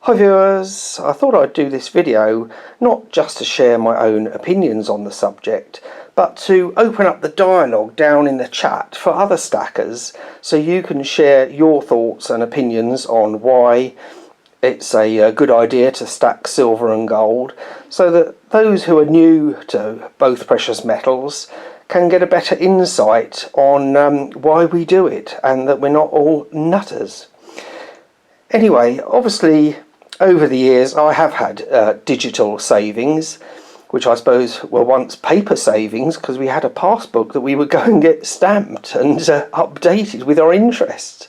Hi viewers, I thought I'd do this video not just to share my own opinions on the subject, but to open up the dialogue down in the chat for other stackers so you can share your thoughts and opinions on why it's a good idea to stack silver and gold, so that those who are new to both precious metals can get a better insight on why we do it and that we're not all nutters. Anyway, obviously over the years I have had digital savings, which I suppose were once paper savings because we had a passbook that we would go and get stamped and updated with our interest.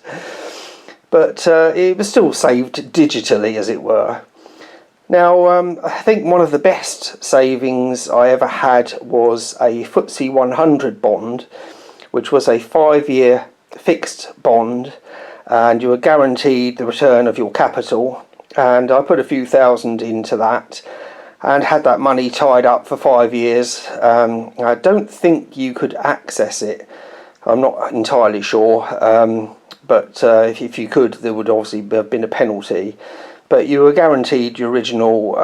But it was still saved digitally, as it were. Now, I think one of the best savings I ever had was a FTSE 100 bond, which was a 5-year fixed bond, and you were guaranteed the return of your capital. And I put a few thousand into that and had that money tied up for 5 years. I don't think you could access it. I'm not entirely sure, but if you could, there would obviously have been a penalty. But you were guaranteed your original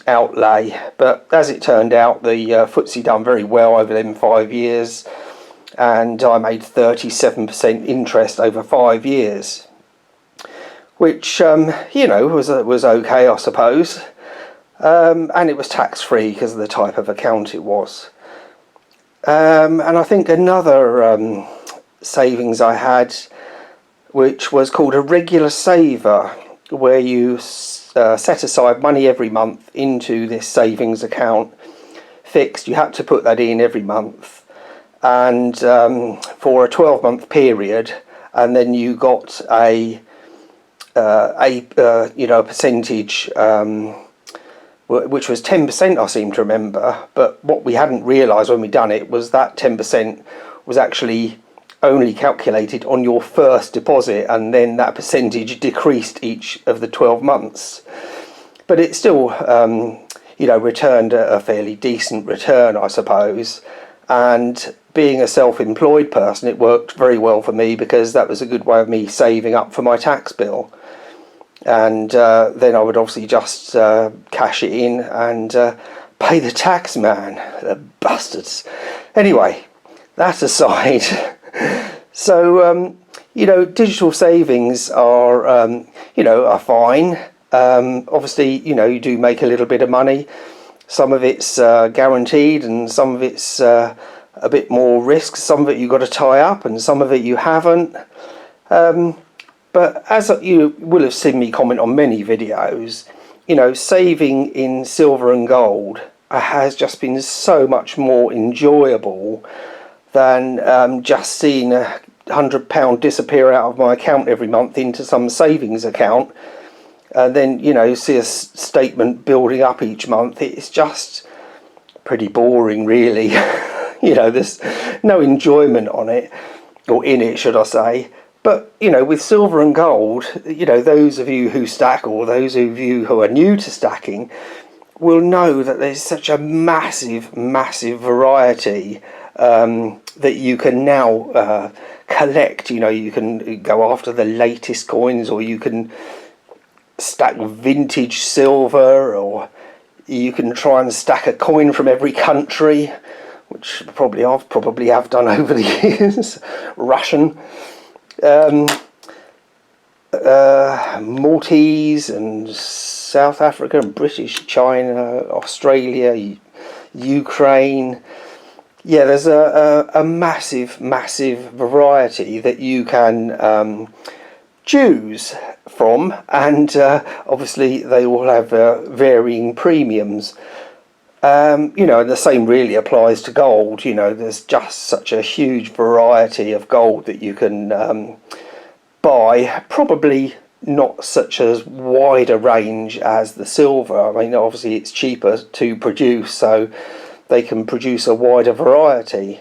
outlay. But as it turned out, the FTSE done very well over them 5 years, and I made 37% interest over 5 years. Which, you know, was okay, I suppose. And it was tax-free because of the type of account it was. And I think another savings I had, which was called a regular saver, where you set aside money every month into this savings account, fixed. You had to put that in every month, and for a 12-month period, and then you got a percentage, which was 10%, I seem to remember. But what we hadn't realised when we done it was that 10% was actually only calculated on your first deposit, and then that percentage decreased each of the 12 months. But it still, returned a fairly decent return, I suppose. And being a self-employed person, it worked very well for me because that was a good way of me saving up for my tax bill. And then I would obviously just cash it in and pay the tax man. The bastards. Anyway, that aside, so digital savings are are fine. Obviously, you do make a little bit of money. Some of it's guaranteed, and some of it's a bit more risk. Some of it you've got to tie up, and some of it you haven't. But as you will have seen me comment on many videos, saving in silver and gold has just been so much more enjoyable than just seeing £100 disappear out of my account every month into some savings account, and then see a statement building up each month. It's just pretty boring, really. There's no enjoyment on it, or in it, should I say. But with silver and gold, those of you who stack, or those of you who are new to stacking, will know that there's such a massive variety that you can now collect. You can go after the latest coins, or you can stack vintage silver, or you can try and stack a coin from every country, which I've probably have done over the years. Russian, Maltese and South Africa and British, China, Australia, Ukraine. Yeah, there's a massive variety that you can choose from, and obviously they all have varying premiums. And the same really applies to gold. There's just such a huge variety of gold that you can buy. Probably not such as wide a range as the silver. I mean, obviously it's cheaper to produce, so they can produce a wider variety.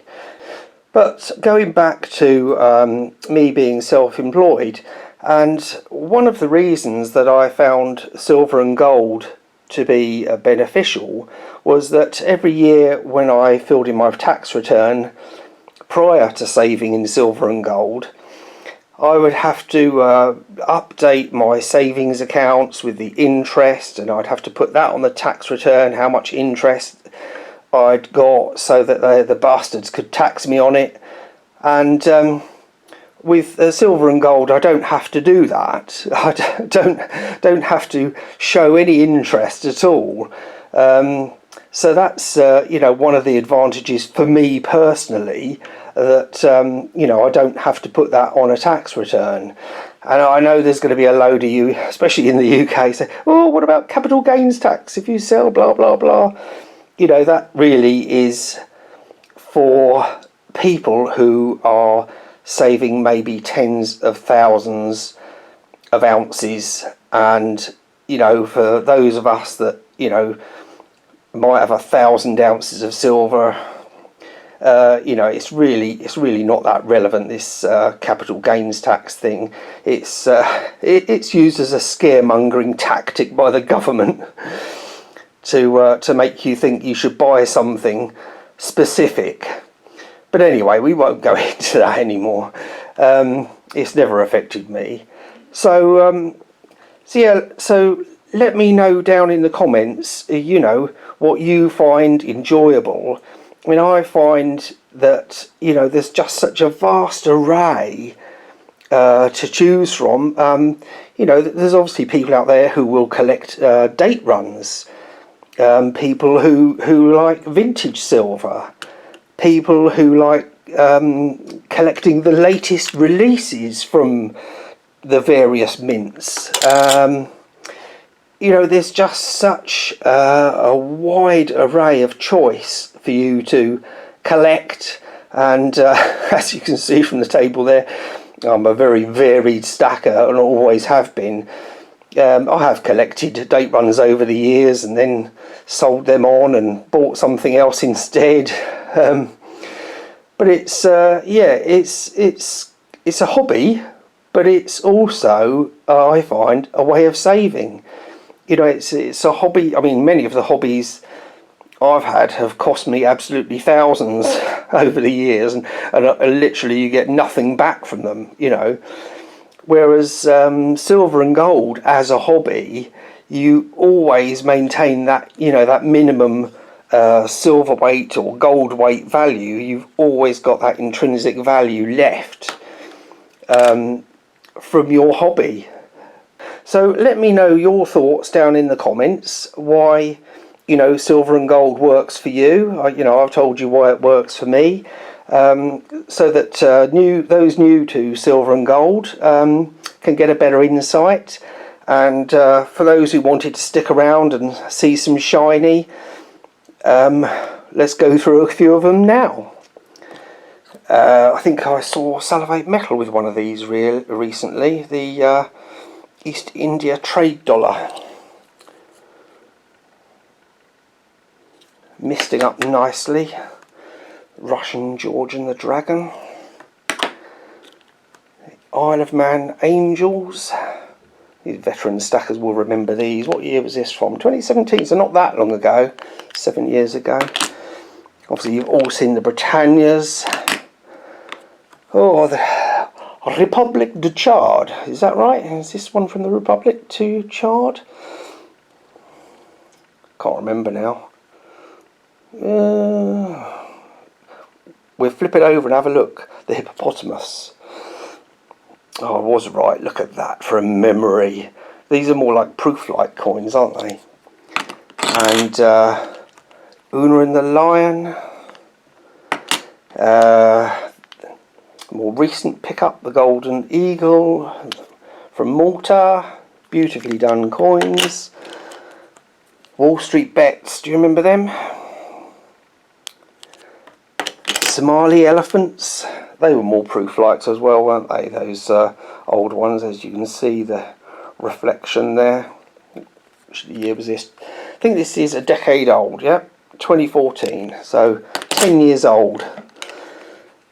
But going back to me being self-employed, and one of the reasons that I found silver and gold to be beneficial was that every year when I filled in my tax return prior to saving in silver and gold, I would have to update my savings accounts with the interest, and I'd have to put that on the tax return, how much interest I'd got, so that the bastards could tax me on it. And with silver and gold, I don't have to do that. I don't have to show any interest at all. So that's one of the advantages for me personally, that I don't have to put that on a tax return. And I know there's going to be a load of you, especially in the UK, say, "Oh, what about capital gains tax if you sell blah blah blah?" That really is for people who are saving maybe tens of thousands of ounces, and for those of us that might have 1,000 ounces of silver, it's really not that relevant, this capital gains tax thing. It's used as a scaremongering tactic by the government to make you think you should buy something specific. But anyway, we won't go into that anymore. It's never affected me. So let me know down in the comments, what you find enjoyable. I mean, I find that, there's just such a vast array to choose from. There's obviously people out there who will collect date runs, people who like vintage silver, people who like collecting the latest releases from the various mints. There's just such a wide array of choice for you to collect, and as you can see from the table there, I'm a very varied stacker and always have been. I have collected date runs over the years and then sold them on and bought something else instead. But it's a hobby, but it's also, I find, a way of saving. It's a hobby. I mean, many of the hobbies I've had have cost me absolutely thousands over the years, and literally you get nothing back from them, Whereas silver and gold as a hobby, you always maintain that, that minimum silver weight or gold weight value. You've always got that intrinsic value left from your hobby. So let me know your thoughts down in the comments, why silver and gold works for you. I've told you why it works for me, so that those new to silver and gold can get a better insight, and for those who wanted to stick around and see some shiny, let's go through a few of them now. I think I saw Salivate Metal with one of these recently, the East India trade dollar. Misting up nicely. Russian Georgian the Dragon. Isle of Man Angels. These veteran stackers will remember these. What year was this from? 2017, so not that long ago. 7 years ago. Obviously you've all seen the Britannias. Oh, the Republic du Chard. Is that right? Is this one from the Republic du Chard? Can't remember now. We'll flip it over and have a look. The hippopotamus. Oh, I was right. Look at that from memory. These are more like proof-like coins, aren't they? And Una and the Lion. More recent pickup, the Golden Eagle from Malta. Beautifully done coins. Wall Street Bets. Do you remember them? Somali elephants. They were more proof-likes as well, weren't they? Those old ones, as you can see the reflection there. Which year was this? I think this is a decade old, yeah? 2014, so 10 years old.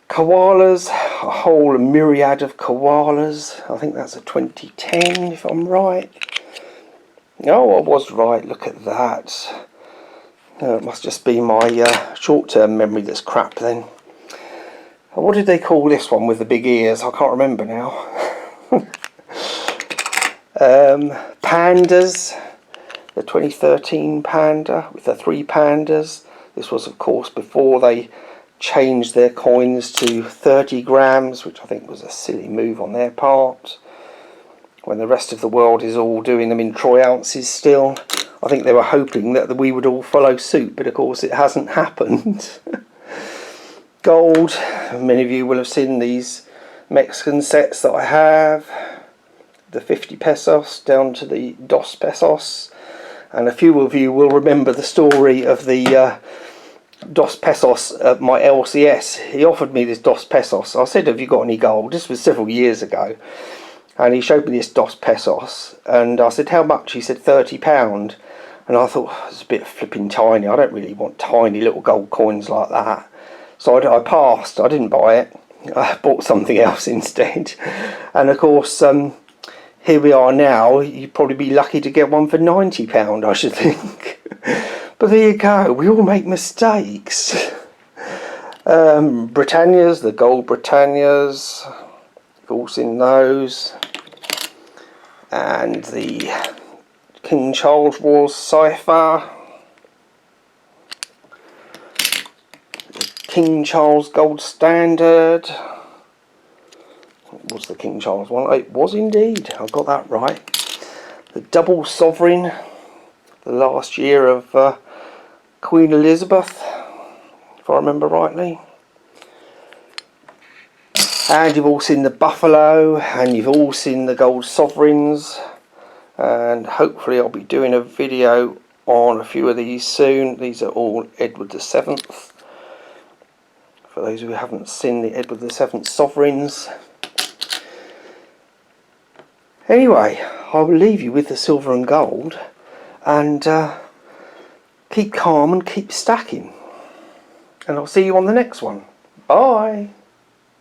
Koalas, a whole myriad of koalas. I think that's a 2010, if I'm right. Oh, I was right, look at that. It must just be my short-term memory that's crap then. What did they call this one with the big ears? I can't remember now. Pandas. The 2013 Panda with the 3 pandas. This was of course before they changed their coins to 30 grams, which I think was a silly move on their part, when the rest of the world is all doing them in troy ounces still. I think they were hoping that we would all follow suit, but of course it hasn't happened. Gold, many of you will have seen these Mexican sets that I have, the 50 pesos down to the dos pesos, and a few of you will remember the story of the dos pesos at my LCS. He offered me this dos pesos. I said, have you got any gold? This was several years ago, and he showed me this dos pesos, and I said, how much? He said £30, and I thought, it's a bit flipping tiny. I don't really want tiny little gold coins like that. So I passed. I didn't buy it. I bought something else instead. And of course, here we are now. You'd probably be lucky to get one for £90, I should think. But there you go. We all make mistakes. Britannias, the gold Britannias. Of course, in those. And the King Charles Wars cipher. King Charles Gold Standard. What was the King Charles one? It was indeed. I got that right. The double sovereign. The last year of Queen Elizabeth, if I remember rightly. And you've all seen the buffalo, and you've all seen the gold sovereigns. And hopefully I'll be doing a video on a few of these soon. These are all Edward VII. For those who haven't seen the Edward VII sovereigns. Anyway, I will leave you with the silver and gold, and keep calm and keep stacking. And I'll see you on the next one. Bye.